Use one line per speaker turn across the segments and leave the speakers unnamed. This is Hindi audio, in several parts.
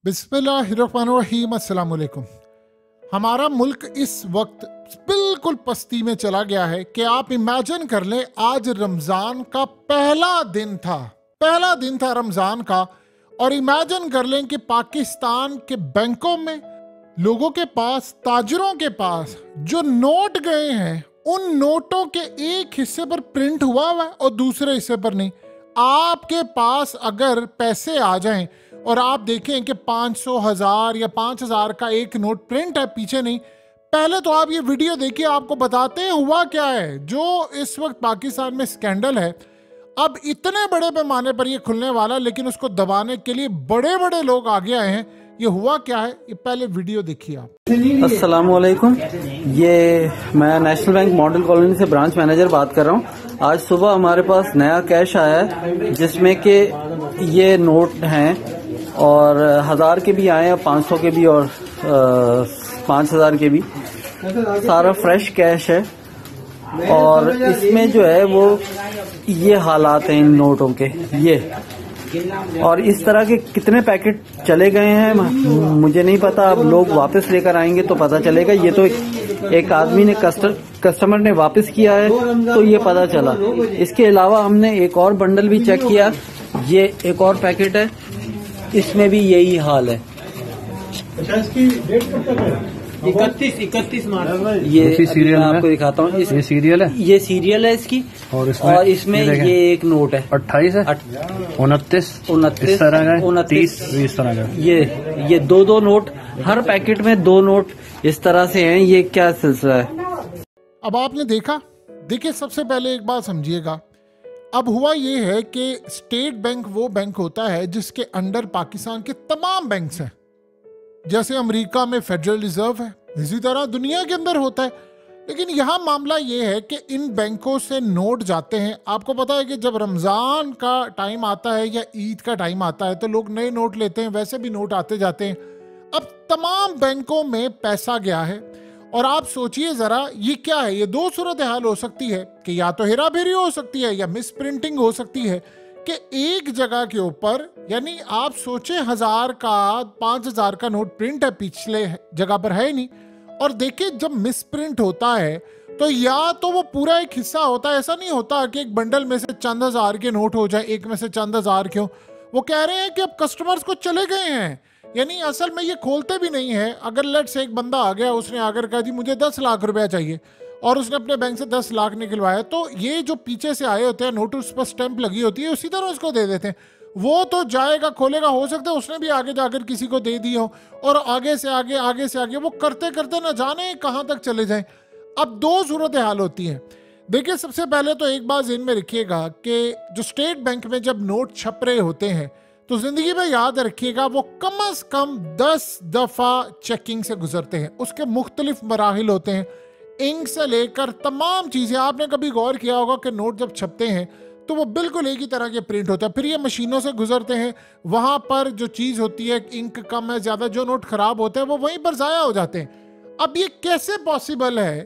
बिस्मिल्लाहिर्रहमानिर्रहीम। अस्सलाम वालेकुम। हमारा मुल्क इस वक्त बिल्कुल पस्ती में चला गया है कि आप इमेजिन कर लें, आज रमज़ान का पहला दिन था रमज़ान का, और इमेजिन कर लें कि पाकिस्तान के बैंकों में लोगों के पास, ताजरों के पास जो नोट गए हैं, उन नोटों के एक हिस्से पर प्रिंट हुआ है और दूसरे हिस्से पर नहीं। आपके पास अगर पैसे आ जाएं और आप देखें कि 500, 1000 या 5000 का एक नोट प्रिंट है, पीछे नहीं, पहले तो आप ये वीडियो देखिए, आपको बताते हैं हुआ क्या है। जो इस वक्त पाकिस्तान में स्कैंडल है, अब इतने बड़े पैमाने पर ये खुलने वाला, लेकिन उसको दबाने के लिए बड़े बड़े लोग आगे आए हैं। ये हुआ क्या है, ये पहले वीडियो देखिए आप।
अस्सलाम वालेकुम, ये मैं नेशनल बैंक मॉडल कॉलोनी से ब्रांच मैनेजर बात कर रहा हूँ। आज सुबह हमारे पास नया कैश आया है जिसमें कि ये नोट हैं और 1000 के भी आए हैं, 500 के भी और 5000 के भी। सारा फ्रेश कैश है और इसमें जो है वो ये हालात हैं इन नोटों के। ये और इस तरह के कितने पैकेट चले गए हैं मुझे नहीं पता, अब लोग वापस लेकर आएंगे तो पता चलेगा। ये तो एक आदमी ने कस्टमर ने वापस किया है तो ये पता चला। इसके अलावा हमने एक और बंडल भी चेक किया, ये एक और पैकेट है, इसमें भी यही हाल है। 31 मार्च। ये सीरियल मैं आपको दिखाता हूँ। ये सीरियल है, ये सीरियल है इसकी, और इसमें ये एक नोट है 28 है, 29 इस तरह का, 29 इस तरह का। ये दो नोट, हर पैकेट में 2 नोट इस तरह से हैं। ये क्या सिलसिला है?
अब आपने देखिए, सबसे पहले एक बात समझिएगा। अब हुआ ये है कि स्टेट बैंक वो बैंक होता है जिसके अंडर पाकिस्तान के तमाम बैंक्स हैं। जैसे अमेरिका में फेडरल रिजर्व है, इसी तरह दुनिया के अंदर होता है। लेकिन यहाँ मामला ये है कि इन बैंकों से नोट जाते हैं। आपको पता है कि जब रमज़ान का टाइम आता है या ईद का टाइम आता है तो लोग नए नोट लेते हैं, वैसे भी नोट आते जाते हैं। अब तमाम बैंकों में पैसा गया है और आप सोचिए ज़रा, ये क्या है? ये 2 सूरत हाल हो सकती है कि या तो हेरा फेरी हो सकती है या मिस प्रिंटिंग हो सकती है कि एक जगह के ऊपर, यानी आप सोचे 1000 का 5000 का नोट प्रिंट है, पिछले जगह पर है ही नहीं। और देखिए, जब मिस प्रिंट होता है तो या तो वो पूरा एक हिस्सा होता है, ऐसा नहीं होता कि एक बंडल में से चंद हजार के नोट हो जाए, एक में से चंद हजार। क्यों? वो कह रहे हैं कि अब कस्टमर्स को चले गए हैं, यानी असल में ये खोलते भी नहीं है। अगर लेट्स एक बंदा आ गया, उसने आकर कहा जी मुझे 10 लाख रुपया चाहिए, और उसने अपने बैंक से 10 लाख निकलवाया, तो ये जो पीछे से आए होते हैं नोट, उस पर स्टैंप लगी होती है, उसी तरह उसको दे देते हैं। वो तो जाएगा, खोलेगा, हो सकता है उसने भी आगे जाकर किसी को दे दी हो, और आगे से आगे वो करते करते ना जाने कहाँ तक चले जाएं। अब 2 सूरत हाल होती हैं। देखिए, सबसे पहले तो एक बात ज़हन में रखिएगा कि जो स्टेट बैंक में जब नोट छप रहे होते हैं तो जिंदगी में याद रखिएगा, वो कम से कम 10 दफ़ा चेकिंग से गुजरते हैं। उसके मुख्तलिफ मराहिल होते हैं, इंक से लेकर तमाम चीज़ें। आपने कभी गौर किया होगा कि नोट जब छपते हैं तो वो बिल्कुल एक ही तरह के प्रिंट होता है, फिर ये मशीनों से गुजरते हैं। वहाँ पर जो चीज़ होती है, इंक कम है ज़्यादा, जो नोट ख़राब होते हैं वो वहीं पर ज़ाया हो जाते हैं। अब ये कैसे पॉसिबल है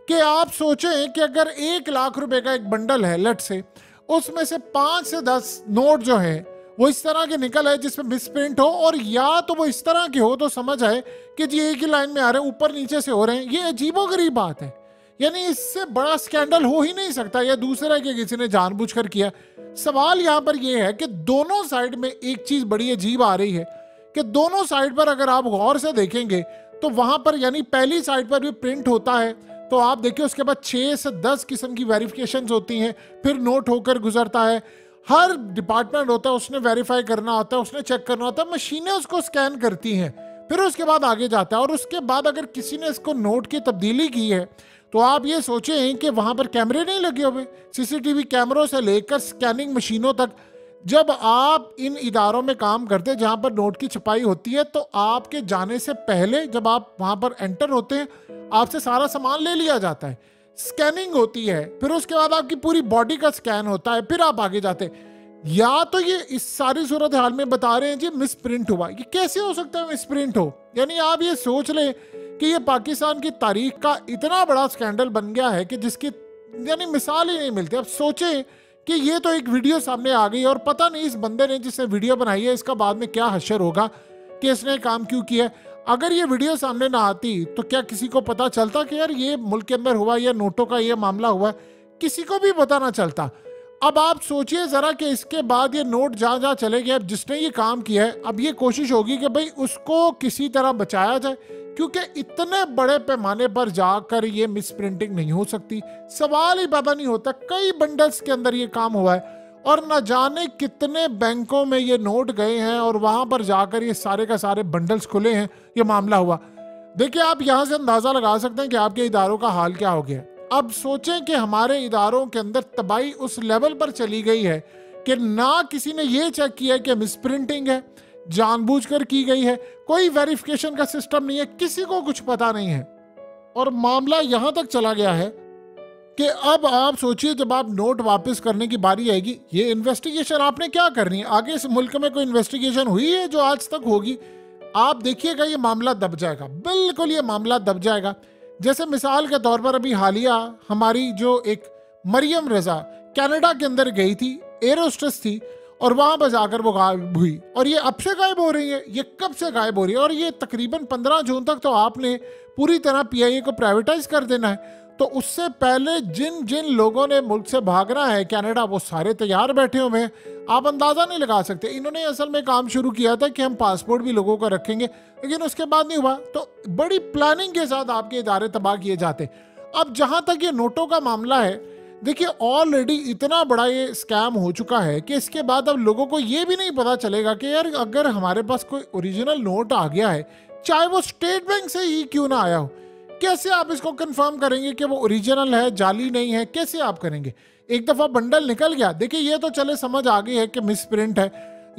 कि आप सोचें कि अगर 1 लाख रुपए का एक बंडल है, लेट से, उसमें से 5 से 10 नोट जो है वो इस तरह के निकल आए जिसमें मिसप्रिंट हो, और या तो वो इस तरह के हो तो समझ आए कि जी एक ही लाइन में आ रहे हैं, ऊपर नीचे से हो रहे हैं। ये अजीबोगरीब बात है, यानी इससे बड़ा स्कैंडल हो ही नहीं सकता, या दूसरा कि किसी ने जानबूझकर किया। सवाल यहाँ पर यह है कि दोनों साइड में एक चीज बड़ी अजीब आ रही है कि दोनों साइड पर अगर आप गौर से देखेंगे तो वहां पर, यानी पहली साइड पर भी प्रिंट होता है, तो आप देखिए उसके बाद 6 से 10 किस्म की वेरिफिकेशन होती हैं, फिर नोट होकर गुजरता है। हर डिपार्टमेंट होता है, उसने वेरीफाई करना होता है, उसने चेक करना होता है, मशीनें उसको स्कैन करती हैं, फिर उसके बाद आगे जाता है। और उसके बाद अगर किसी ने इसको नोट की तब्दीली की है तो आप ये सोचें कि वहाँ पर कैमरे नहीं लगे हुए, सीसीटीवी कैमरों से लेकर स्कैनिंग मशीनों तक। जब आप इन इदारों में काम करते हैं जहाँ पर नोट की छपाई होती है, तो आपके जाने से पहले जब आप वहाँ पर एंटर होते हैं, आपसे सारा सामान ले लिया जाता है, स्कैनिंग होती है, फिर उसके बाद आपकी पूरी बॉडी का स्कैन होता है, फिर आप आगे जाते हैं। या तो ये इस सारी सूरत हाल में बता रहे हैं जी मिस प्रिंट हुआ। ये कैसे हो सकता है मिस प्रिंट हो? यानी आप ये सोच लें कि ये पाकिस्तान की तारीख का इतना बड़ा स्कैंडल बन गया है कि जिसकी यानी मिसाल ही नहीं मिलती। अब सोचें कि ये तो एक वीडियो सामने आ गई और पता नहीं इस बंदे ने जिसने वीडियो बनाई है इसका बाद में क्या हश्र होगा। कि इसने काम क्यों किया है। अगर ये वीडियो सामने ना आती तो क्या किसी को पता चलता कि यार ये मुल्क के अंदर हुआ, या नोटों का ये मामला हुआ? किसी को भी पता ना चलता। अब आप सोचिए जरा कि इसके बाद ये नोट जहाँ जहाँ चले गए, अब जिसने ये काम किया है अब ये कोशिश होगी कि भाई उसको किसी तरह बचाया जाए, क्योंकि इतने बड़े पैमाने पर जाकर ये मिस प्रिंटिंग नहीं हो सकती। सवाल ही पैदा नहीं होता। कई बंडल्स के अंदर ये काम हुआ है और न जाने कितने बैंकों में ये नोट गए हैं और वहां पर जाकर ये सारे का सारे बंडल्स खुले हैं, ये मामला हुआ। देखिए, आप यहां से अंदाजा लगा सकते हैं कि आपके इदारों का हाल क्या हो गया। अब सोचें कि हमारे इदारों के अंदर तबाही उस लेवल पर चली गई है कि ना किसी ने ये चेक किया कि मिस प्रिंटिंग है, जानबूझकर की गई है, कोई वेरिफिकेशन का सिस्टम नहीं है, किसी को कुछ पता नहीं है। और मामला यहां तक चला गया है कि अब आप सोचिए जब आप नोट वापस करने की बारी आएगी, ये इन्वेस्टिगेशन आपने क्या करनी है? आगे इस मुल्क में कोई इन्वेस्टिगेशन हुई है जो आज तक होगी? आप देखिएगा ये मामला दब जाएगा, बिल्कुल ये मामला दब जाएगा। जैसे मिसाल के तौर पर अभी हालिया हमारी जो एक मरियम रजा कनाडा के अंदर गई थी, एरोस्ट्रेस थी, और वहां पर जाकर वो गायब हुई, और ये अब से गायब हो रही है। ये कब से गायब हो रही है? और ये तकरीबन 15 जून तक तो आपने पूरी तरह पीआईए को प्राइवेटाइज कर देना है। तो उससे पहले जिन जिन लोगों ने मुल्क से भागना है कनाडा, वो सारे तैयार बैठे हुए हैं। आप अंदाजा नहीं लगा सकते। इन्होंने असल में काम शुरू किया था कि हम पासपोर्ट भी लोगों का रखेंगे, लेकिन उसके बाद नहीं हुआ। तो बड़ी प्लानिंग के साथ आपके इदारे तबाह किए जाते। अब जहां तक ये नोटों का मामला है, देखिए ऑलरेडी इतना बड़ा ये स्कैम हो चुका है कि इसके बाद अब लोगों को ये भी नहीं पता चलेगा कि यार अगर हमारे पास कोई ओरिजिनल नोट आ गया है, चाहे वो स्टेट बैंक से ही क्यों ना आया हो, कैसे आप इसको कंफर्म करेंगे कि वो ओरिजिनल है, जाली नहीं है? कैसे आप करेंगे? एक दफा बंडल निकल गया, देखिए ये तो चले समझ आ गई है कि मिस प्रिंट है।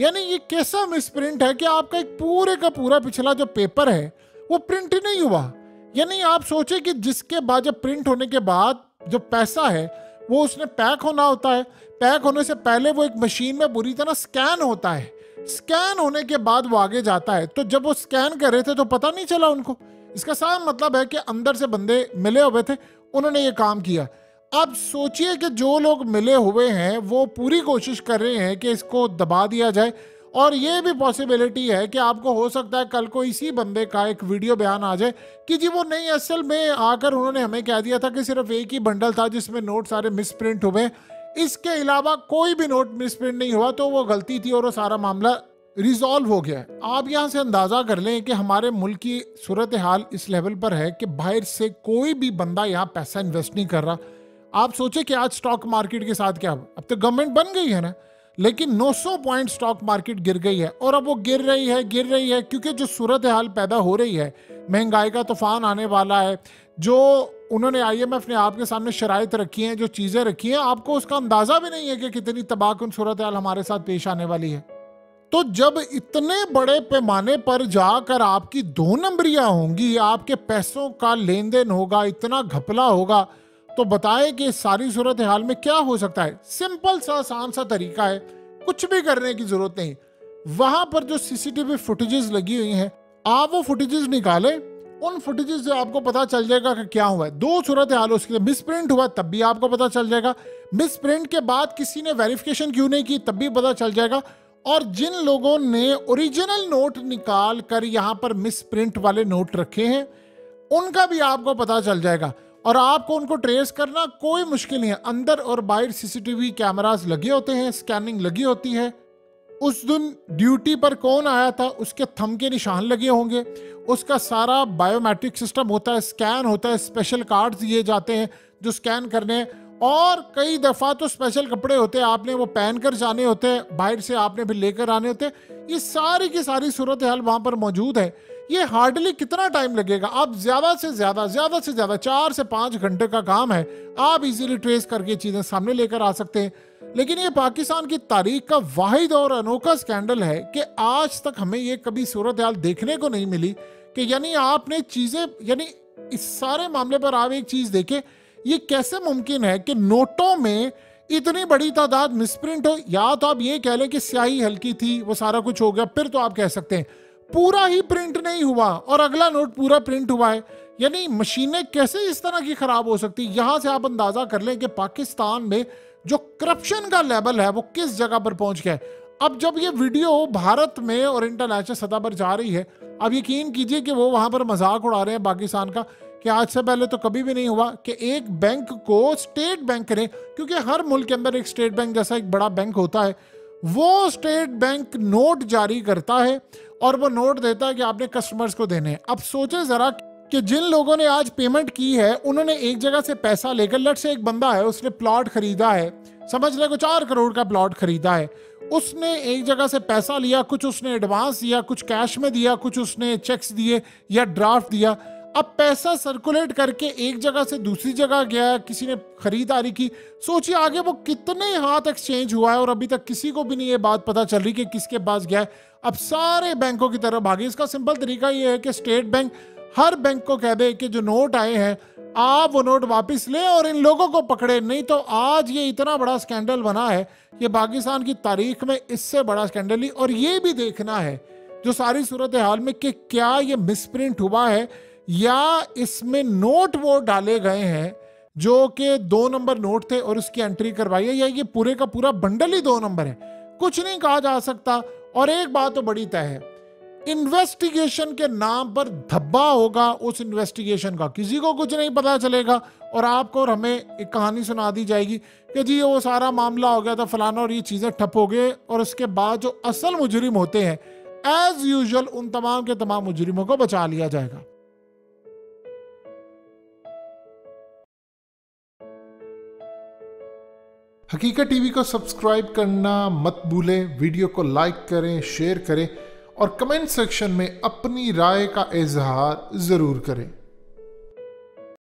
यानी ये कैसा मिस प्रिंट है कि आपका एक पूरे का पूरा पिछला जो पेपर है वो प्रिंट ही नहीं हुआ। यानी आप सोचे कि जिसके बाद जब प्रिंट होने के बाद जो पैसा है वो उसने पैक होना होता है, पैक होने से पहले वो एक मशीन में बुरी तरह स्कैन होता है, स्कैन होने के बाद वो आगे जाता है। तो जब वो स्कैन कर रहे थे तो पता नहीं चला उनको। इसका साफ मतलब है कि अंदर से बंदे मिले हुए थे, उन्होंने ये काम किया। अब सोचिए कि जो लोग मिले हुए हैं वो पूरी कोशिश कर रहे हैं कि इसको दबा दिया जाए, और ये भी पॉसिबिलिटी है कि आपको हो सकता है कल को इसी बंदे का एक वीडियो बयान आ जाए कि जी वो नहीं, असल में आकर उन्होंने हमें कह दिया था कि सिर्फ एक ही बंडल था जिसमें नोट सारे मिस प्रिंट हुए, इसके अलावा कोई भी नोट मिस प्रिंट नहीं हुआ, तो वो गलती थी और वो सारा मामला रिजॉल्व हो गया है। आप यहाँ से अंदाजा कर लें कि हमारे मुल्क की सूरत हाल इस लेवल पर है कि बाहर से कोई भी बंदा यहाँ पैसा इन्वेस्ट नहीं कर रहा। आप सोचे कि आज स्टॉक मार्केट के साथ क्या, अब तो गवर्नमेंट बन गई है ना, लेकिन 900 पॉइंट स्टॉक मार्केट गिर गई है। और अब वो गिर रही है क्योंकि जो सूरत हाल पैदा हो रही है, महंगाई का तूफान आने वाला है, जो उन्होंने IMF ने आपके सामने शराइत रखी हैं, जो चीज़ें रखी हैं, आपको उसका अंदाजा भी नहीं है कि कितनी तबाहकुन सूरत हाल हमारे साथ पेश आने वाली है। तो जब इतने बड़े पैमाने पर जाकर आपकी 2 नंबरियां होंगी, आपके पैसों का लेन देन होगा, इतना घपला होगा, तो बताएं कि सारी सूरत हाल में क्या हो सकता है। सिंपल सा आसान सा तरीका है, कुछ भी करने की जरूरत नहीं। वहां पर जो CCTV फुटेजेस लगी हुई हैं, आप वो फुटेजेस निकालें, उन फुटेजेस से आपको पता चल जाएगा कि क्या हुआ है। 2 सूरत हाल, उसके मिस प्रिंट हुआ तब भी आपको पता चल जाएगा, मिस प्रिंट के बाद किसी ने वेरिफिकेशन क्यों नहीं की तब भी पता चल जाएगा, और जिन लोगों ने ओरिजिनल नोट निकाल कर यहाँ पर मिस प्रिंट वाले नोट रखे हैं उनका भी आपको पता चल जाएगा। और आपको उनको ट्रेस करना कोई मुश्किल नहीं है। अंदर और बाहर CCTV कैमरास लगे होते हैं, स्कैनिंग लगी होती है। उस दिन ड्यूटी पर कौन आया था उसके थंब के निशान लगे होंगे, उसका सारा बायोमेट्रिक सिस्टम होता है, स्कैन होता है, स्पेशल कार्ड्स दिए जाते हैं जो स्कैन करने हैं, और कई दफ़ा तो स्पेशल कपड़े होते हैं, आपने वो पहन कर जाने होते हैं, बाहर से आपने फिर लेकर आने होते हैं। ये सारी की सारी सूरत हाल वहाँ पर मौजूद है। ये हार्डली कितना टाइम लगेगा? आप ज़्यादा से ज़्यादा 4 से 5 घंटे का काम है, आप इजीली ट्रेस करके चीज़ें सामने लेकर आ सकते हैं। लेकिन ये पाकिस्तान की तारीख का वाहिद और अनोखा स्कैंडल है कि आज तक हमें ये कभी सूरत हाल देखने को नहीं मिली कि यानी आपने चीज़ें, यानी इस सारे मामले पर आप एक चीज़ देखें, ये कैसे मुमकिन है कि नोटों में इतनी बड़ी तादाद मिसप्रिंट हो। या तो आप ये कह लें कि स्याही हल्की थी, वो सारा कुछ हो गया, फिर तो आप कह सकते हैं पूरा ही प्रिंट नहीं हुआ और अगला नोट पूरा प्रिंट हुआ है। यानी मशीनें कैसे इस तरह की खराब हो सकती। यहां से आप अंदाजा कर लें कि पाकिस्तान में जो करप्शन का लेवल है वो किस जगह पर पहुंच गया है। अब जब ये वीडियो भारत में और इंटरनेशनल सतह पर जा रही है, अब यकीन कीजिए कि वो वहां पर मजाक उड़ा रहे हैं पाकिस्तान का कि आज से पहले तो कभी भी नहीं हुआ कि एक बैंक को स्टेट बैंक ने, क्योंकि हर मुल्क के अंदर एक स्टेट बैंक जैसा एक बड़ा बैंक होता है, वो स्टेट बैंक नोट जारी करता है और वो नोट देता है कि आपने कस्टमर्स को देने हैं। अब सोचे जरा कि जिन लोगों ने आज पेमेंट की है उन्होंने एक जगह से पैसा लेकर, लट से एक बंदा है उसने प्लॉट खरीदा है, समझ ले को 4 करोड़ का प्लॉट खरीदा है, उसने एक जगह से पैसा लिया, कुछ उसने एडवांस दिया, कुछ कैश में दिया, कुछ उसने चेक्स दिए या ड्राफ्ट दिया। अब पैसा सर्कुलेट करके एक जगह से दूसरी जगह गया, किसी ने खरीदारी की, सोचिए आगे वो कितने हाथ एक्सचेंज हुआ है और अभी तक किसी को भी नहीं ये बात पता चल रही कि किसके पास गया है। अब सारे बैंकों की तरफ भागे। इसका सिंपल तरीका ये है कि स्टेट बैंक हर बैंक को कह दे कि जो नोट आए हैं आप वो नोट वापस लें और इन लोगों को पकड़े, नहीं तो आज ये इतना बड़ा स्कैंडल बना है कि पाकिस्तान की तारीख में इससे बड़ा स्कैंडल ही। और ये भी देखना है जो सारी सूरत हाल में कि क्या ये मिसप्रिंट हुआ है या इसमें नोट वो डाले गए हैं जो कि 2 नंबर नोट थे और उसकी एंट्री करवाई है, या ये पूरे का पूरा बंडल ही 2 नंबर है, कुछ नहीं कहा जा सकता। और एक बात तो बड़ी तय है, इन्वेस्टिगेशन के नाम पर धब्बा होगा, उस इन्वेस्टिगेशन का किसी को कुछ नहीं पता चलेगा और आपको और हमें एक कहानी सुना दी जाएगी कि जी वो सारा मामला हो गया था फलाना और ये चीजें ठप हो गए, और उसके बाद जो असल मुजरिम होते हैं एज यूजुअल उन तमाम के तमाम मुजरिमों को बचा लिया जाएगा। हकीकत टीवी को सब्सक्राइब करना मत भूलें, वीडियो को लाइक करें, शेयर करें और कमेंट सेक्शन में अपनी राय का इजहार जरूर करें।